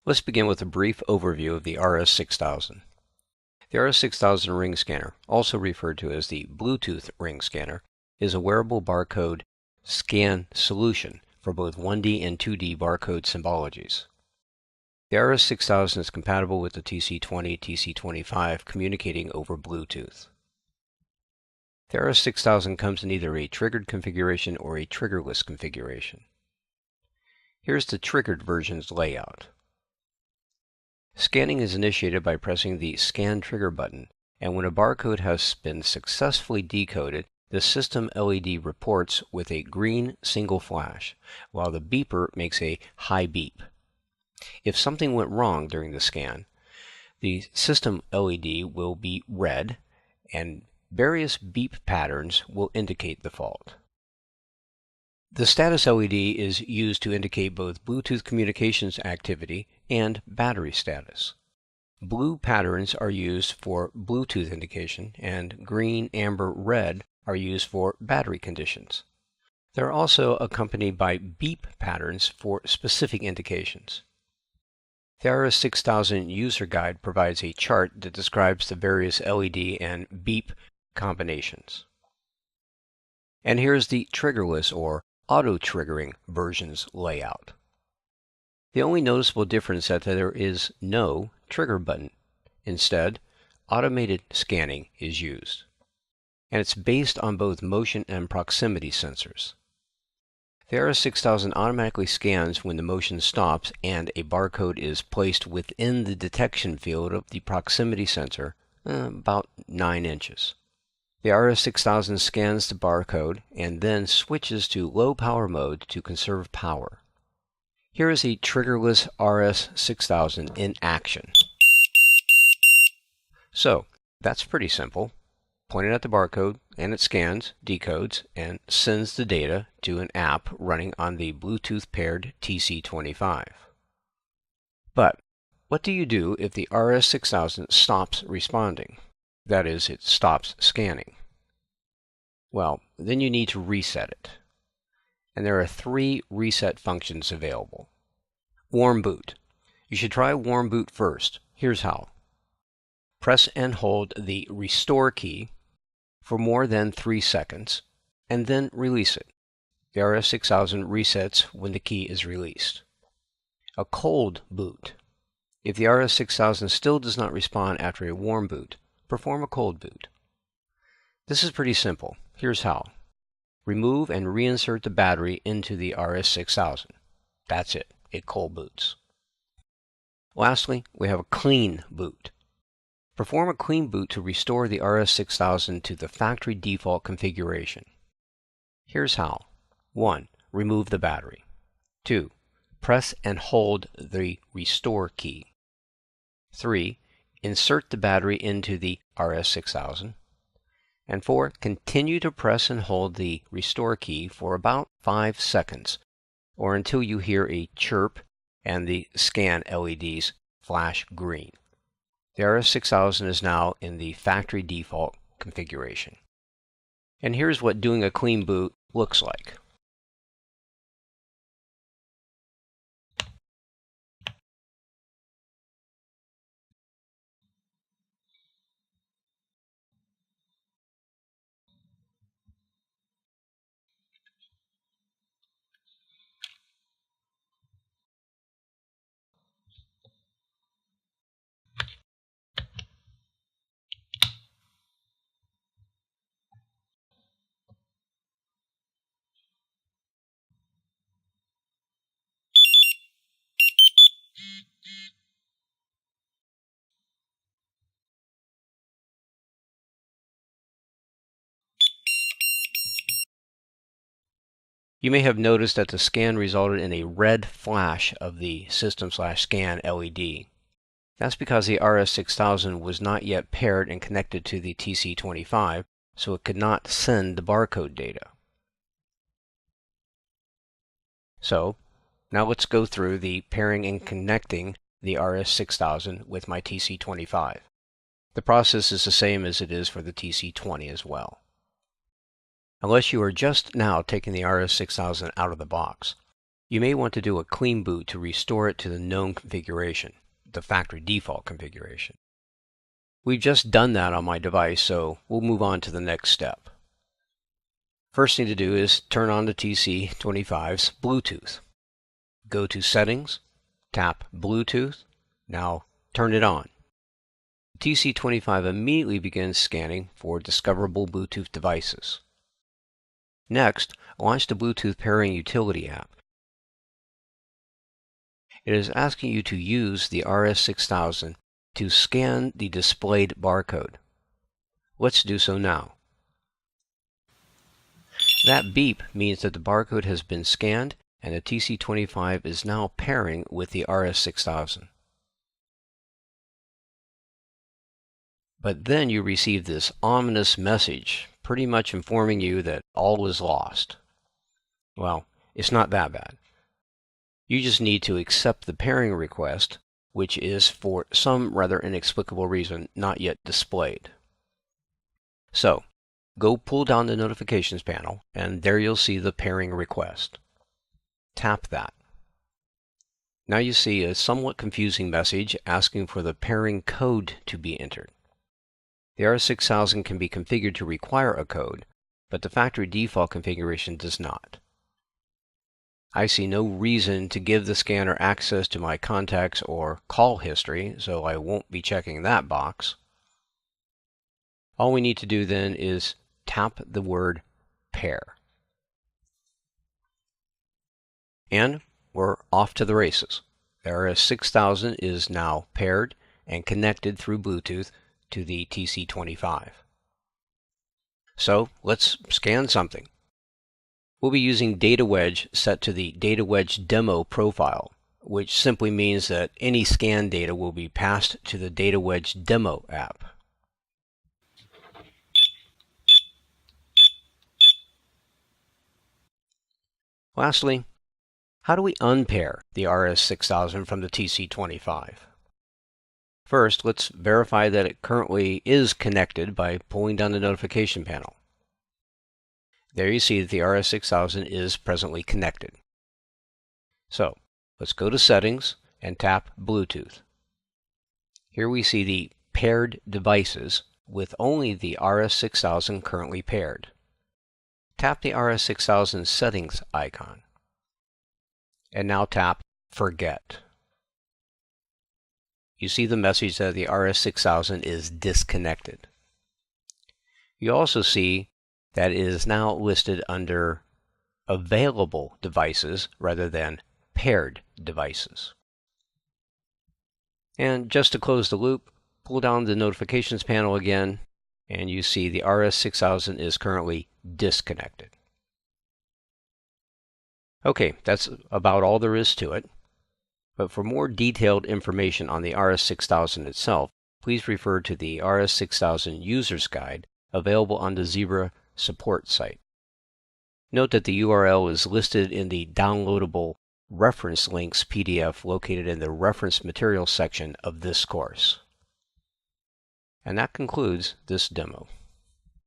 Let's begin with a brief overview of the RS6000. The RS6000 ring scanner, also referred to as the Bluetooth ring scanner, is a wearable barcode scan solution for both 1D and 2D barcode symbologies. The RS6000 is compatible with the TC20, TC25 communicating over Bluetooth. The RS6000 comes in either a triggered configuration or a triggerless configuration. Here's the triggered version's layout. Scanning is initiated by pressing the Scan Trigger button, and when a barcode has been successfully decoded, the system LED reports with a green single flash, while the beeper makes a high beep. If something went wrong during the scan, the system LED will be red, and various beep patterns will indicate the fault. The status LED is used to indicate both Bluetooth communications activity and battery status. Blue patterns are used for Bluetooth indication, and green, amber, red are used for battery conditions. They're also accompanied by beep patterns for specific indications. The RS6000 user guide provides a chart that describes the various LED and beep combinations. And here's the triggerless or auto-triggering version's layout. The only noticeable difference is that there is no trigger button. Instead, automated scanning is used, and it's based on both motion and proximity sensors. The RS6000 automatically scans when the motion stops and a barcode is placed within the detection field of the proximity sensor, about 9 inches. The RS6000 scans the barcode and then switches to low power mode to conserve power. Here is a triggerless RS6000 in action. So, that's pretty simple. Point it at the barcode and it scans, decodes, and sends the data to an app running on the Bluetooth paired TC25. But what do you do if the RS6000 stops responding? That is, it stops scanning. Well, then you need to reset it. And there are 3 reset functions available. Warm boot. You should try warm boot first. Here's how. Press and hold the restore key for more than 3 seconds, and then release it. The RS6000 resets when the key is released. A cold boot. If the RS6000 still does not respond after a warm boot, perform a cold boot. This is pretty simple. Here's how. Remove and reinsert the battery into the RS6000. That's it. It cold boots. Lastly, we have a clean boot. Perform a clean boot to restore the RS6000 to the factory default configuration. Here's how. 1. Remove the battery. 2. Press and hold the restore key. 3. Insert the battery into the RS6000. And 4. Continue to press and hold the restore key for about 5 seconds, or until you hear a chirp and the scan LEDs flash green. The RS6000 is now in the factory default configuration. And here's what doing a clean boot looks like. You may have noticed that the scan resulted in a red flash of the System/Scan LED. That's because the RS6000 was not yet paired and connected to the TC25, so it could not send the barcode data. So, now let's go through the pairing and connecting the RS6000 with my TC25. The process is the same as it is for the TC20 as well. Unless you are just now taking the RS6000 out of the box, You may want to do a clean boot to restore it to the known configuration, the factory default configuration. We've just done that on my device, so we'll move on to the next step. First thing to do is turn on the TC20's Bluetooth. Go to Settings, tap Bluetooth. Now turn it on. The TC20 immediately begins scanning for discoverable Bluetooth devices. Next, launch the Bluetooth Pairing Utility app. It is asking you to use the RS6000 to scan the displayed barcode. Let's do so now. That beep means that the barcode has been scanned and the TC20 is now pairing with the RS6000. But then you receive this ominous message, pretty much informing you that all is lost. Well, it's not that bad. You just need to accept the pairing request, which is, for some rather inexplicable reason, not yet displayed. So, go pull down the notifications panel, and there you'll see the pairing request. Tap that. Now you see a somewhat confusing message asking for the pairing code to be entered. The RS6000 can be configured to require a code, but the factory default configuration does not. I see no reason to give the scanner access to my contacts or call history, so I won't be checking that box. All we need to do then is tap the word pair. And we're off to the races. The RS6000 is now paired and connected through Bluetooth to the TC20. So let's scan something. We'll be using Data Wedge set to the Data Wedge demo profile, which simply means that any scan data will be passed to the Data Wedge demo app. Lastly, how do we unpair the RS6000 from the TC20? First, let's verify that it currently is connected by pulling down the notification panel. There you see that the RS6000 is presently connected. So, let's go to Settings and tap Bluetooth. Here we see the paired devices with only the RS6000 currently paired. Tap the RS6000 settings icon. And now tap Forget. You see the message that the RS6000 is disconnected. You also see that it is now listed under Available Devices rather than Paired Devices. And just to close the loop, pull down the notifications panel again, and you see the RS6000 is currently disconnected. Okay, that's about all there is to it. But for more detailed information on the RS6000 itself, please refer to the RS6000 User's Guide available on the Zebra support site. Note that the URL is listed in the downloadable reference links PDF located in the reference materials section of this course. And that concludes this demo.